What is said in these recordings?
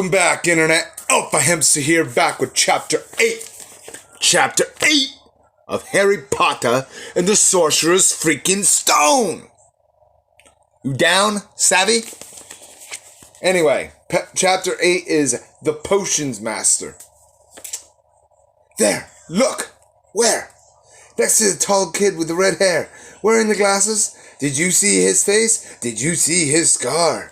Welcome back, Internet. Alpha Hamster here, back with Chapter 8. Chapter 8 of Harry Potter and the Sorcerer's Freaking Stone. You down, savvy? Anyway, Chapter 8 is The Potions Master. There, look. Where? Next to the tall kid with the red hair, wearing the glasses. Did you see his face? Did you see his scar?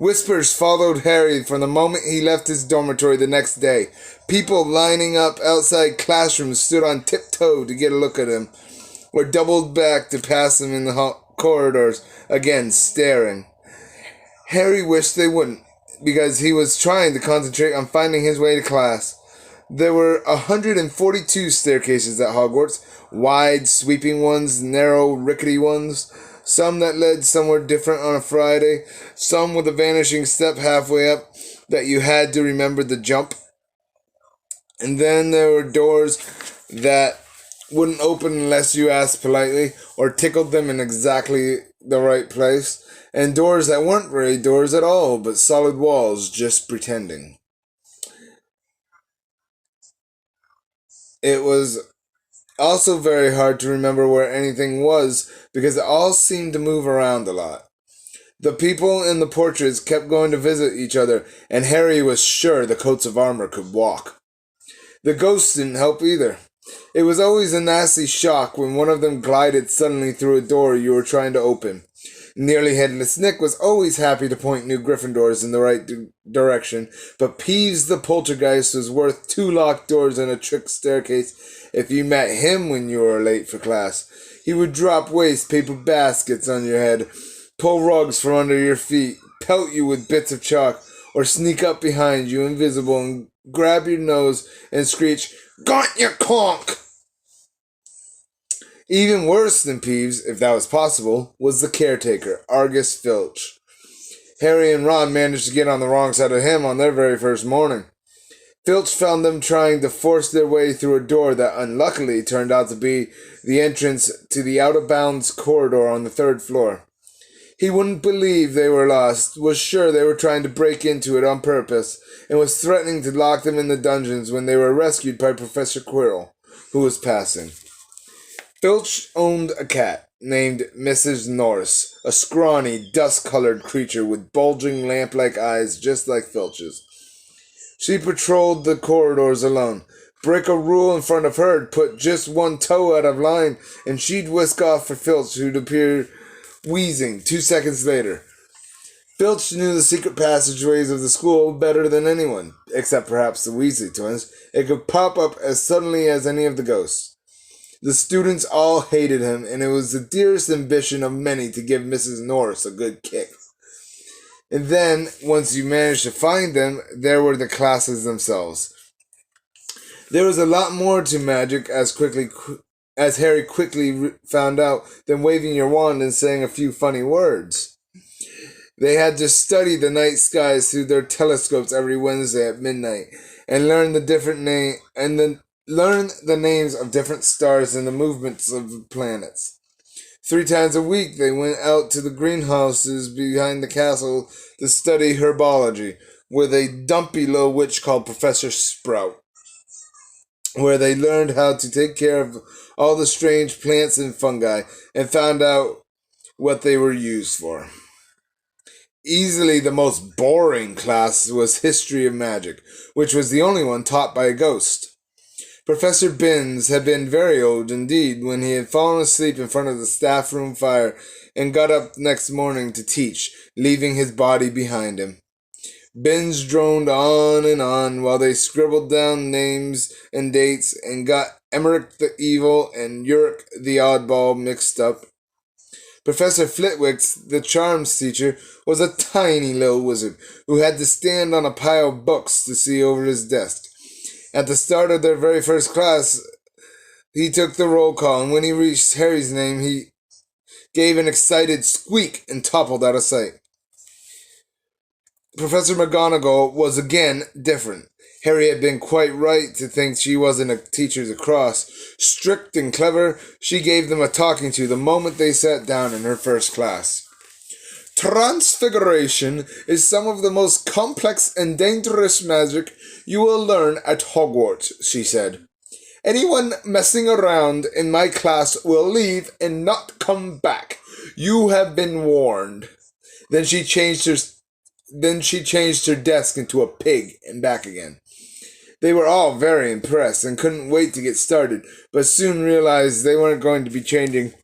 Whispers followed Harry from the moment he left his dormitory the next day. People lining up outside classrooms stood on tiptoe to get a look at him, or doubled back to pass him in the corridors, again staring. Harry wished they wouldn't, because he was trying to concentrate on finding his way to class. There were 142 staircases at Hogwarts, wide, sweeping ones, narrow, rickety ones, some that led somewhere different on a Friday, some with a vanishing step halfway up that you had to remember the jump. And then there were doors that wouldn't open unless you asked politely or tickled them in exactly the right place, and doors that weren't really doors at all, but solid walls just pretending. It was also very hard to remember where anything was because it all seemed to move around a lot. The people in the portraits kept going to visit each other, and Harry was sure the coats of armor could walk. The ghosts didn't help either. It was always a nasty shock when one of them glided suddenly through a door you were trying to open. Nearly Headless Nick was always happy to point new Gryffindors in the right direction, but Peeves the Poltergeist was worth 2 locked doors and a trick staircase if you met him when you were late for class. He would drop waste paper baskets on your head, pull rugs from under your feet, pelt you with bits of chalk, or sneak up behind you invisible and grab your nose and screech, "Got your conk!" Even worse than Peeves, if that was possible, was the caretaker, Argus Filch. Harry and Ron managed to get on the wrong side of him on their very first morning. Filch found them trying to force their way through a door that unluckily turned out to be the entrance to the out-of-bounds corridor on the 3rd floor. He wouldn't believe they were lost, was sure they were trying to break into it on purpose, and was threatening to lock them in the dungeons when they were rescued by Professor Quirrell, who was passing. Filch owned a cat named Mrs. Norris, a scrawny, dust-colored creature with bulging lamp-like eyes just like Filch's. She patrolled the corridors alone. Break a rule in front of her, put just one toe out of line, and she'd whisk off for Filch, who'd appear wheezing 2 seconds later. Filch knew the secret passageways of the school better than anyone, except perhaps the Weasley twins. It could pop up as suddenly as any of the ghosts. The students all hated him, and it was the dearest ambition of many to give Mrs. Norris a good kick. And then, once you managed to find them, there were the classes themselves. There was a lot more to magic, as Harry quickly found out, than waving your wand and saying a few funny words. They had to study the night skies through their telescopes every Wednesday at midnight, and learn the names of different stars and the movements of the planets. 3 times a week they went out to the greenhouses behind the castle to study herbology, with a dumpy little witch called Professor Sprout, where they learned how to take care of all the strange plants and fungi and found out what they were used for. Easily the most boring class was History of Magic, which was the only one taught by a ghost. Professor Binns had been very old indeed when he had fallen asleep in front of the staff room fire and got up next morning to teach, leaving his body behind him. Binns droned on while they scribbled down names and dates and got Emmerich the Evil and Uric the Oddball mixed up. Professor Flitwick, the charms teacher, was a tiny little wizard who had to stand on a pile of books to see over his desk. At the start of their very first class, he took the roll call, and when he reached Harry's name, he gave an excited squeak and toppled out of sight. Professor McGonagall was again different. Harry had been quite right to think she wasn't a teacher to cross. Strict and clever, she gave them a talking to the moment they sat down in her first class. Transfiguration is some of the most complex and dangerous magic you will learn at Hogwarts, she said. Anyone messing around in my class will leave and not come back. You have been warned. Then she changed her then she changed her desk into a pig and back again. They were all very impressed and couldn't wait to get started, but soon realized they weren't going to be changing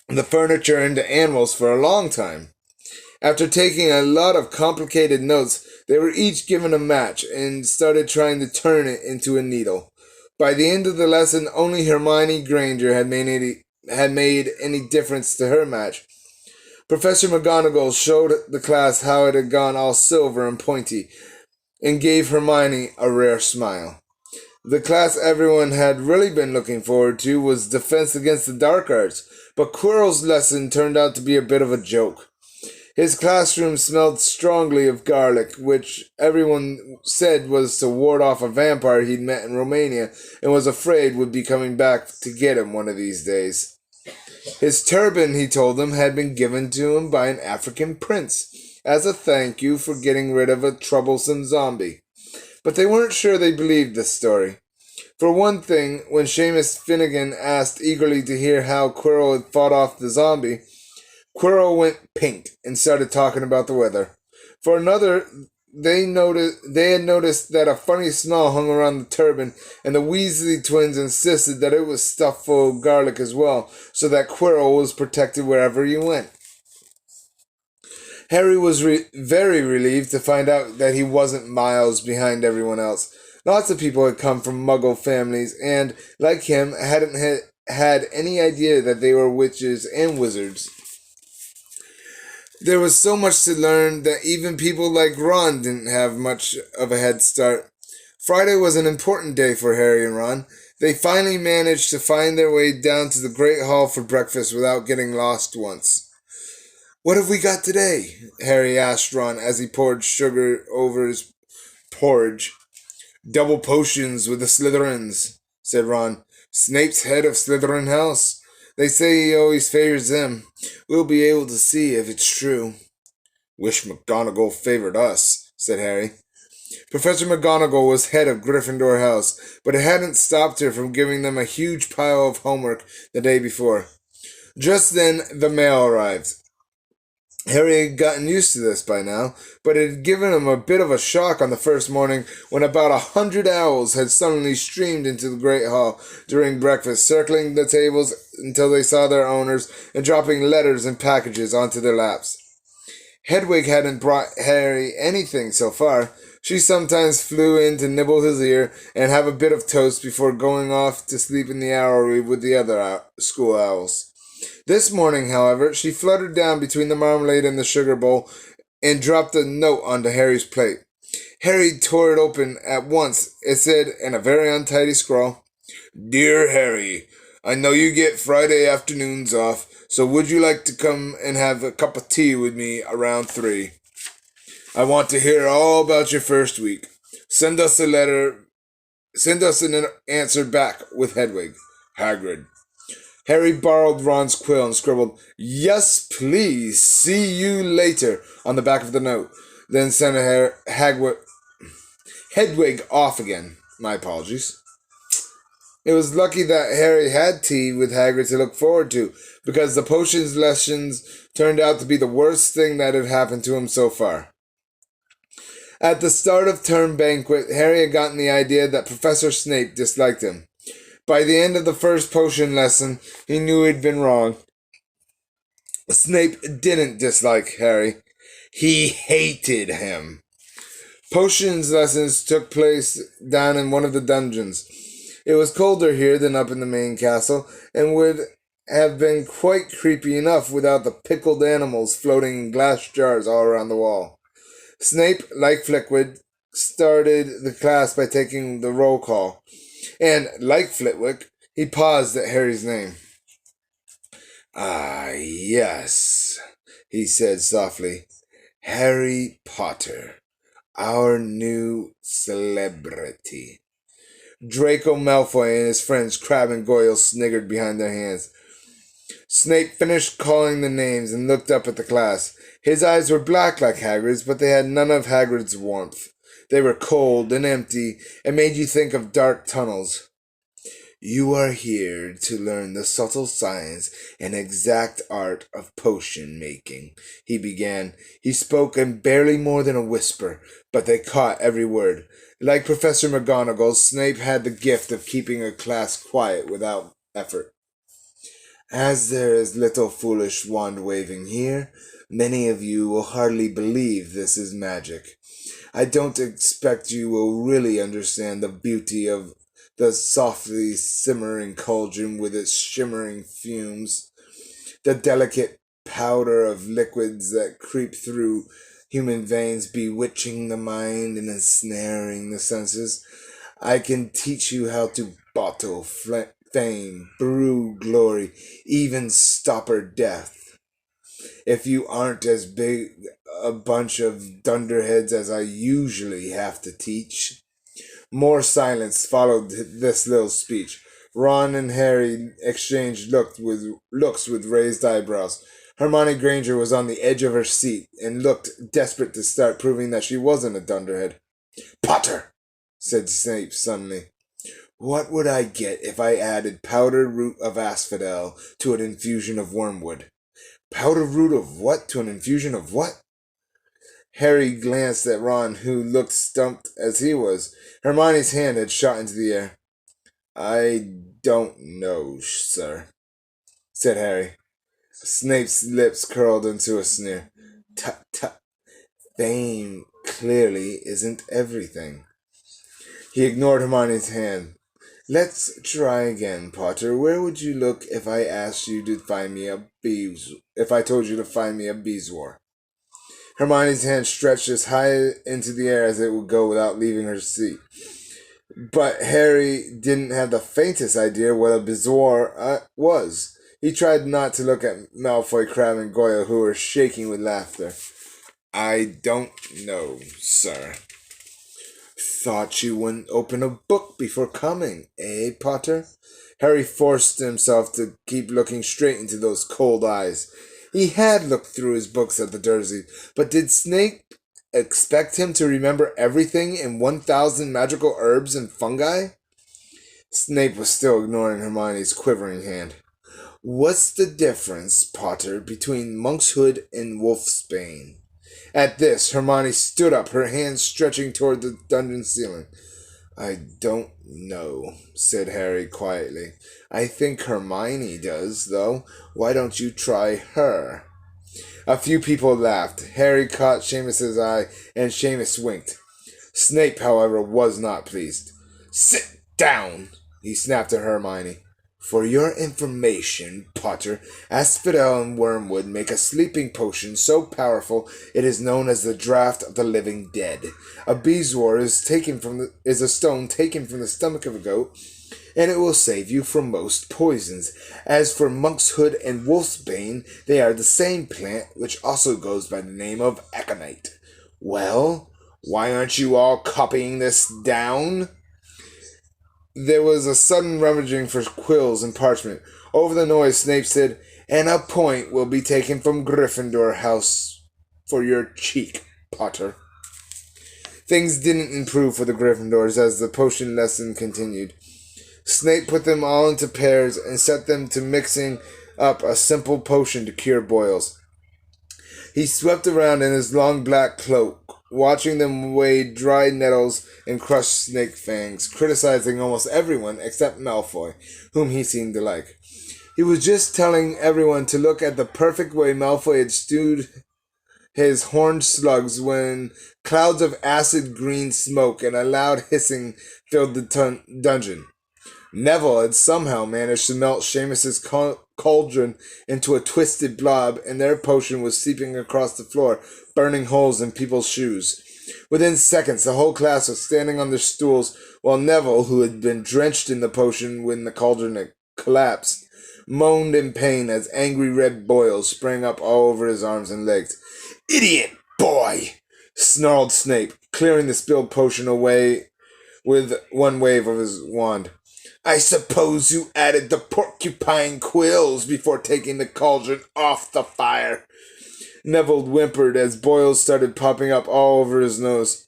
the furniture into animals for a long time. After taking a lot of complicated notes, they were each given a match and started trying to turn it into a needle. By the end of the lesson, only Hermione Granger had made any difference to her match. Professor McGonagall showed the class how it had gone all silver and pointy, and gave Hermione a rare smile. The class everyone had really been looking forward to was Defense Against the Dark Arts, but Quirrell's lesson turned out to be a bit of a joke. His classroom smelled strongly of garlic, which everyone said was to ward off a vampire he'd met in Romania and was afraid would be coming back to get him one of these days. His turban, he told them, had been given to him by an African prince as a thank you for getting rid of a troublesome zombie. But they weren't sure they believed this story. For one thing, when Seamus Finnegan asked eagerly to hear how Quirrell had fought off the zombie, Quirrell went pink and started talking about the weather. For another, they had noticed that a funny smell hung around the turban, and the Weasley twins insisted that it was stuffed full of garlic as well, so that Quirrell was protected wherever he went. Harry was very relieved to find out that he wasn't miles behind everyone else. Lots of people had come from Muggle families and, like him, hadn't had any idea that they were witches and wizards. There was so much to learn that even people like Ron didn't have much of a head start. Friday was an important day for Harry and Ron. They finally managed to find their way down to the Great Hall for breakfast without getting lost once. "What have we got today?" Harry asked Ron as he poured sugar over his porridge. "Double potions with the Slytherins," said Ron. "Snape's head of Slytherin House. They say he always favors them. We'll be able to see if it's true." "Wish McGonagall favored us," said Harry. Professor McGonagall was head of Gryffindor House, but it hadn't stopped her from giving them a huge pile of homework the day before. Just then, the mail arrived. Harry had gotten used to this by now, but it had given him a bit of a shock on the first morning when about 100 owls had suddenly streamed into the Great Hall during breakfast, circling the tables until they saw their owners and dropping letters and packages onto their laps. Hedwig hadn't brought Harry anything so far. She sometimes flew in to nibble his ear and have a bit of toast before going off to sleep in the owlery with the other school owls. This morning, however, she fluttered down between the marmalade and the sugar bowl and dropped a note onto Harry's plate. Harry tore it open at once. It said, in a very untidy scrawl, "Dear Harry, I know you get Friday afternoons off, so would you like to come and have a cup of tea with me around 3? I want to hear all about your first week. Send us an answer back with Hedwig. Hagrid." Harry borrowed Ron's quill and scribbled, "Yes, please, see you later," on the back of the note, then sent Hedwig off again. My apologies. It was lucky that Harry had tea with Hagrid to look forward to, because the potions lessons turned out to be the worst thing that had happened to him so far. At the start of term banquet, Harry had gotten the idea that Professor Snape disliked him. By the end of the first potion lesson, he knew he'd been wrong. Snape didn't dislike Harry. He hated him. Potions lessons took place down in one of the dungeons. It was colder here than up in the main castle, and would have been quite creepy enough without the pickled animals floating in glass jars all around the wall. Snape, like Flickwood, started the class by taking the roll call. And, like Flitwick, he paused at Harry's name. "Ah, yes," he said softly. "Harry Potter, our new celebrity." Draco Malfoy and his friends Crabbe and Goyle sniggered behind their hands. Snape finished calling the names and looked up at the class. His eyes were black like Hagrid's, but they had none of Hagrid's warmth. They were cold and empty and made you think of dark tunnels. You are here to learn the subtle science and exact art of potion making, he began. He spoke in barely more than a whisper, but they caught every word. Like Professor McGonagall, Snape had the gift of keeping a class quiet without effort. As there is little foolish wand waving here, many of you will hardly believe this is magic. I don't expect you will really understand the beauty of the softly simmering cauldron with its shimmering fumes, the delicate powder of liquids that creep through human veins, bewitching the mind and ensnaring the senses. I can teach you how to bottle fame, brew glory, even stopper death. If you aren't as big a bunch of dunderheads as I usually have to teach. More silence followed this little speech. Ron and Harry exchanged looks with raised eyebrows. Hermione Granger was on the edge of her seat and looked desperate to start proving that she wasn't a dunderhead. Potter, said Snape suddenly. What would I get if I added powdered root of asphodel to an infusion of wormwood? Powdered root of what to an infusion of what? Harry glanced at Ron, who looked stumped as he was. Hermione's hand had shot into the air. I don't know, sir, said Harry. Snape's lips curled into a sneer. Tut, tut. Fame clearly isn't everything. He ignored Hermione's hand. Let's try again, Potter. Where would you look if I asked you to find me a if I told you to find me a beeswar? Hermione's hand stretched as high into the air as it would go without leaving her seat. But Harry didn't have the faintest idea what a bezoar was. He tried not to look at Malfoy, Crabbe, and Goyle, who were shaking with laughter. I don't know, sir. Thought you wouldn't open a book before coming, eh, Potter? Harry forced himself to keep looking straight into those cold eyes. He had looked through his books at the Dursleys, but did Snape expect him to remember everything in 1,000 magical herbs and fungi? Snape was still ignoring Hermione's quivering hand. What's the difference, Potter, between monkshood and wolfsbane? At this, Hermione stood up, her hands stretching toward the dungeon ceiling. I don't know, said Harry quietly. I think Hermione does, though. Why don't you try her? A few people laughed. Harry caught Seamus's eye, and Seamus winked. Snape, however, was not pleased. Sit down, he snapped at Hermione. For your information, Potter, asphodel and wormwood make a sleeping potion so powerful it is known as the draught of the living dead. A beeswar is a stone taken from the stomach of a goat, and it will save you from most poisons. As for monkshood and wolfsbane, they are the same plant, which also goes by the name of aconite. Well, why aren't you all copying this down? There was a sudden rummaging for quills and parchment. Over the noise, Snape said, And a point will be taken from Gryffindor House for your cheek, Potter. Things didn't improve for the Gryffindors as the potion lesson continued. Snape put them all into pairs and set them to mixing up a simple potion to cure boils. He swept around in his long black cloak, watching them weigh dry nettles and crush snake fangs, criticizing almost everyone except Malfoy, whom he seemed to like. He was just telling everyone to look at the perfect way Malfoy had stewed his horned slugs when clouds of acid green smoke and a loud hissing filled the dungeon. Neville had somehow managed to melt Seamus's cauldron into a twisted blob, and their potion was seeping across the floor, burning holes in people's shoes. Within seconds, the whole class was standing on their stools, while Neville, who had been drenched in the potion when the cauldron had collapsed, moaned in pain as angry red boils sprang up all over his arms and legs. "Idiot boy!" snarled Snape, clearing the spilled potion away with one wave of his wand. I suppose you added the porcupine quills before taking the cauldron off the fire. Neville whimpered as boils started popping up all over his nose.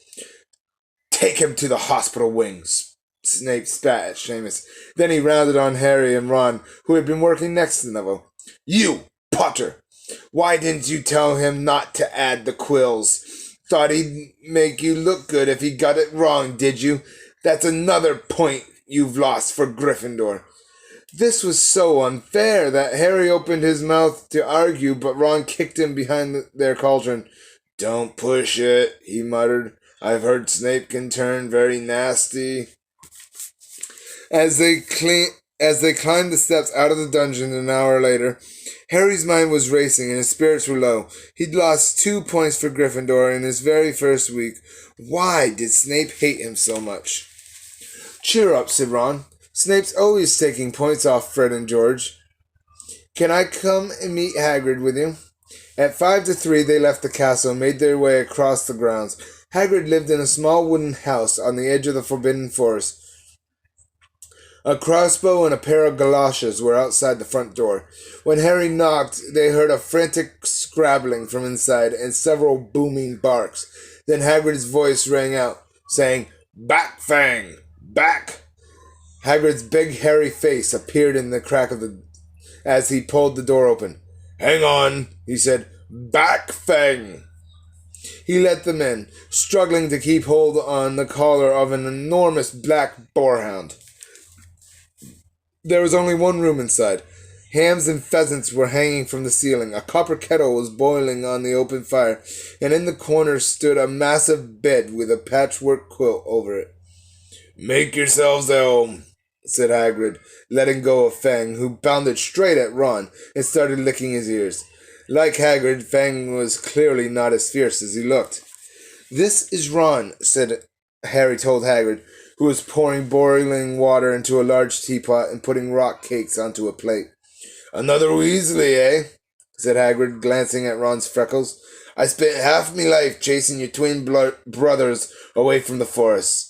Take him to the hospital wings, Snape spat at Seamus. Then he rounded on Harry and Ron, who had been working next to Neville. You, Potter! Why didn't you tell him not to add the quills? Thought he'd make you look good if he got it wrong, did you? That's another point you've lost for Gryffindor. This was so unfair that Harry opened his mouth to argue, but Ron kicked him behind their cauldron. Don't push it, he muttered. I've heard Snape can turn very nasty. As they climbed the steps out of the dungeon an hour later, Harry's mind was racing and his spirits were low. He'd lost 2 points for Gryffindor in his very first week. Why did Snape hate him so much? Cheer up, said Ron. Snape's always taking points off Fred and George. Can I come and meet Hagrid with you? At 5 to 3, they left the castle and made their way across the grounds. Hagrid lived in a small wooden house on the edge of the Forbidden Forest. A crossbow and a pair of galoshes were outside the front door. When Harry knocked, they heard a frantic scrabbling from inside and several booming barks. Then Hagrid's voice rang out, saying, Back, Fang! Back! Hagrid's big hairy face appeared in the crack as he pulled the door open. Hang on, he said. Back, Fang! He let them in, struggling to keep hold on the collar of an enormous black boarhound. There was only one room inside. Hams and pheasants were hanging from the ceiling. A copper kettle was boiling on the open fire, and in the corner stood a massive bed with a patchwork quilt over it. Make yourselves at home, said Hagrid, letting go of Fang, who bounded straight at Ron and started licking his ears. Like Hagrid, Fang was clearly not as fierce as he looked. This is Ron, Harry told Hagrid, who was pouring boiling water into a large teapot and putting rock cakes onto a plate. Another Weasley, eh? Said Hagrid, glancing at Ron's freckles. I spent half me life chasing your twin brothers away from the forest.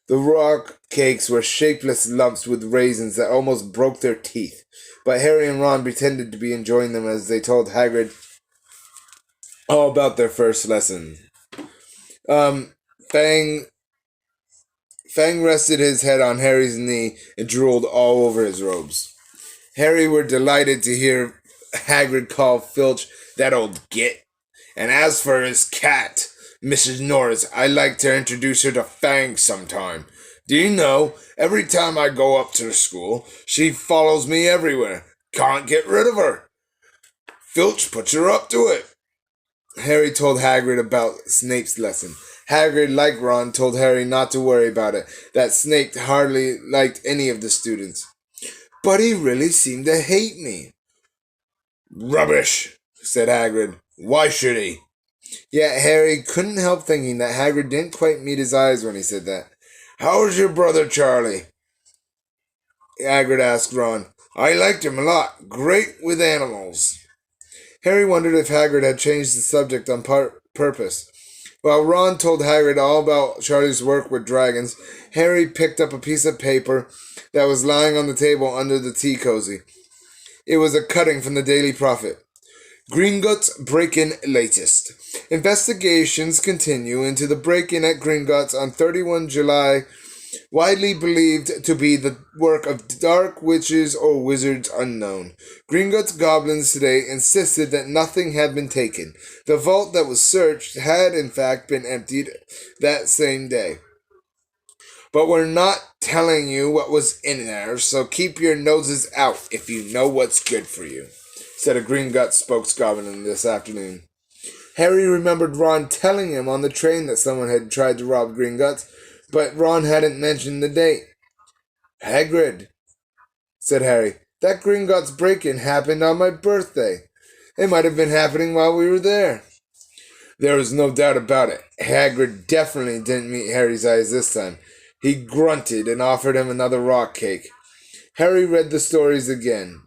The rock cakes were shapeless lumps with raisins that almost broke their teeth, but Harry and Ron pretended to be enjoying them as they told Hagrid all about their first lesson. Fang rested his head on Harry's knee and drooled all over his robes. Harry were delighted to hear Hagrid call Filch that old git. And as for his cat, Mrs. Norris, I'd like to introduce her to Fang sometime. Do you know, every time I go up to the school, she follows me everywhere. Can't get rid of her. Filch puts her up to it. Harry told Hagrid about Snape's lesson. Hagrid, like Ron, told Harry not to worry about it, that Snape hardly liked any of the students. But he really seemed to hate me. Rubbish, said Hagrid. Why should he? Yet Harry couldn't help thinking that Hagrid didn't quite meet his eyes when he said that. How's your brother Charlie? Hagrid asked Ron. I liked him a lot. Great with animals. Harry wondered if Hagrid had changed the subject on purpose. While Ron told Hagrid all about Charlie's work with dragons, Harry picked up a piece of paper that was lying on the table under the tea cozy. It was a cutting from the Daily Prophet. Gringotts break-in latest. Investigations continue into the break-in at Gringotts on 31 July, widely believed to be the work of dark witches or wizards unknown. Gringotts goblins today insisted that nothing had been taken. The vault that was searched had in fact been emptied that same day. But we're not telling you what was in there, so keep your noses out if you know what's good for you, said a Gringotts spokesgoblin this afternoon. Harry remembered Ron telling him on the train that someone had tried to rob Gringotts, but Ron hadn't mentioned the date. Hagrid, said Harry, that Gringotts break-in happened on my birthday. It might have been happening while we were there. There was no doubt about it. Hagrid definitely didn't meet Harry's eyes this time. He grunted and offered him another rock cake. Harry read the story again.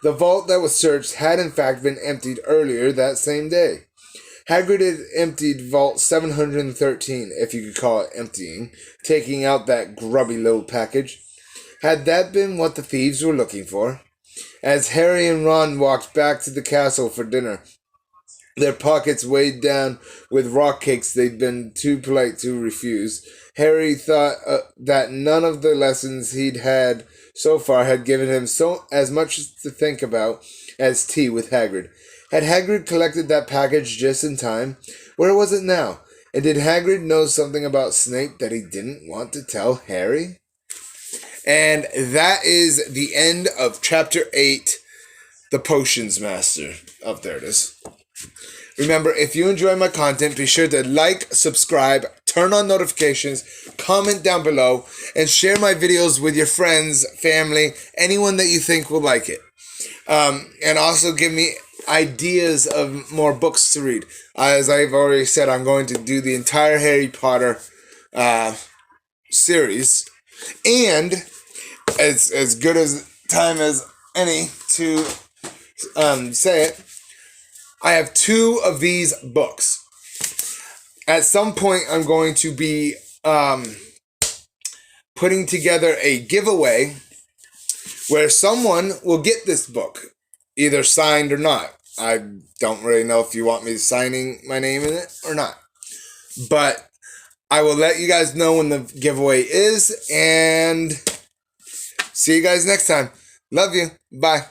The vault that was searched had in fact been emptied earlier that same day. Hagrid had emptied Vault 713, if you could call it emptying, taking out that grubby little package. Had that been what the thieves were looking for? As Harry and Ron walked back to the castle for dinner, their pockets weighed down with rock cakes they'd been too polite to refuse, Harry thought that none of the lessons he'd had so far had given him so as much to think about as tea with Hagrid. Had Hagrid collected that package just in time? Where was it now? And did Hagrid know something about Snape that he didn't want to tell Harry? And that is the end of Chapter 8, The Potions Master. Oh, there it is. Remember, if you enjoy my content, be sure to like, subscribe, turn on notifications, comment down below, and share my videos with your friends, family, anyone that you think will like it. And also give me ideas of more books to read. As I've already said, I'm going to do the entire Harry Potter series. And as good as time as any to say it, I have 2 of these books. At some point, I'm going to be putting together a giveaway where someone will get this book, either signed or not. I don't really know if you want me signing my name in it or not. But I will let you guys know when the giveaway is, and see you guys next time. Love you. Bye.